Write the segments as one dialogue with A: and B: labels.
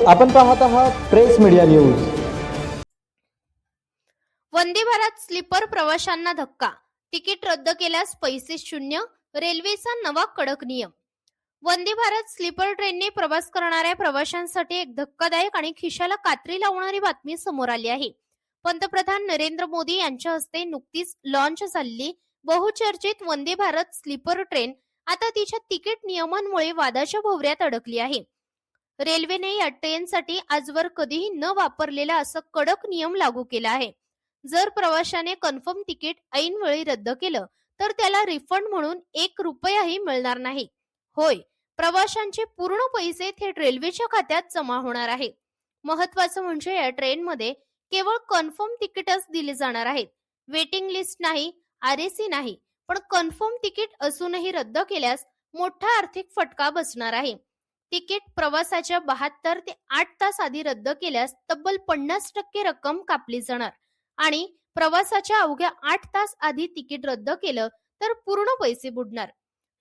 A: आपण पाहत आहात press media news.
B: Vande Bharat sleeper प्रवाशांना धक्का, तिकीट रद्द केल्यास पैसे शून्य, रेल्वेचा नवा कडक नियम। वंदे भारत स्लीपर ट्रेनने प्रवास करणाऱ्या प्रवाशांसाठी एक धक्कादायक आणि खिशाला कात्री लावणारी बातमी समोर आली आहे। पंतप्रधान नरेंद्र मोदी यांच्या हस्ते नुकतीच लॉन्च झालेली बहुचर्चित वंदे भारत स्लीपर ट्रेन आता तिच्या तिकीट नियमांमुळे वादाच्या भोवऱ्यात अडकली आहे। रेल्वेने या ट्रेनसाठी आजवर कधीही न वापरलेला असं कडक नियम लागू केला आहे। जर प्रवाशाने कन्फर्म तिकीट ऐनवेळी रद्द केलं तर त्याला रिफंड म्हणून 1 रुपयाही मिळणार नाही। होय, प्रवाशांचे पूर्ण पैसे थेट रेल्वेच्या खात्यात जमा होणार आहेत। महत्त्वाचं म्हणजे या ट्रेनमध्ये केवळ कन्फर्म तिकीटच दिले जाणार आहेत। वेटिंग लिस्ट नाही, RAC नाही, पण कन्फर्म तिकीट असूनही रद्द केल्यास मोठा आर्थिक फटका बसणार आहे। तिकीट प्रवासाच्या 72 ते 8 तास आधी रद्द केल्यास तब्बल 50% रक्कम कापली जाणार आणि प्रवासाच्या अवघ्या 8 तास आधी तिकीट रद्द केलं तर पूर्ण पैसे बुडणार।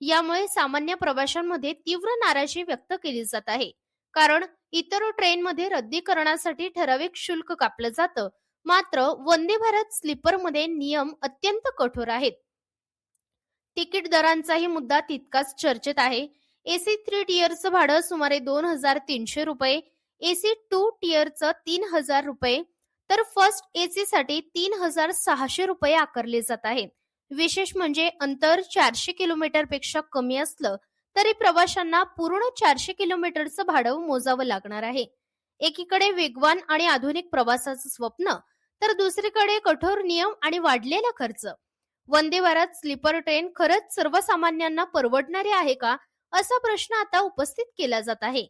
B: यामुळे सामान्य प्रवाशांमध्ये तीव्र नाराजी व्यक्त केली जात आहे, कारण इतर ट्रेनमध्ये रद्दीकरणासाठी ठराविक शुल्क कापलं जातं, मात्र वंदे भारत स्लीपरमध्ये नियम अत्यंत कठोर आहेत। तिकीट दरांचाही मुद्दा तितकाच चर्चेत आहे। AC 3 टियरचं भाडं सुमारे 2300 रुपये, AC 2 टियरचं 3000 रुपये, तर फर्स्ट AC साठी 3600 रुपये आकारले जात आहेत। विशेष म्हणजे अंतर 400 किलोमीटर पेक्षा कमी असलं तरी प्रवाशांना पूर्ण 400 किलोमीटरचं भाडं मोजावं लागणार आहे। एकीकडे वेगवान आणि आधुनिक प्रवासाचं स्वप्न, तर दुसरीकडे कठोर नियम आणि वाढलेला खर्च। वंदे भारत स्लीपर ट्रेन खरंच सर्वसामान्यांना परवडणारी आहे का, असा प्रश्न आता उपस्थित केला जात आहे।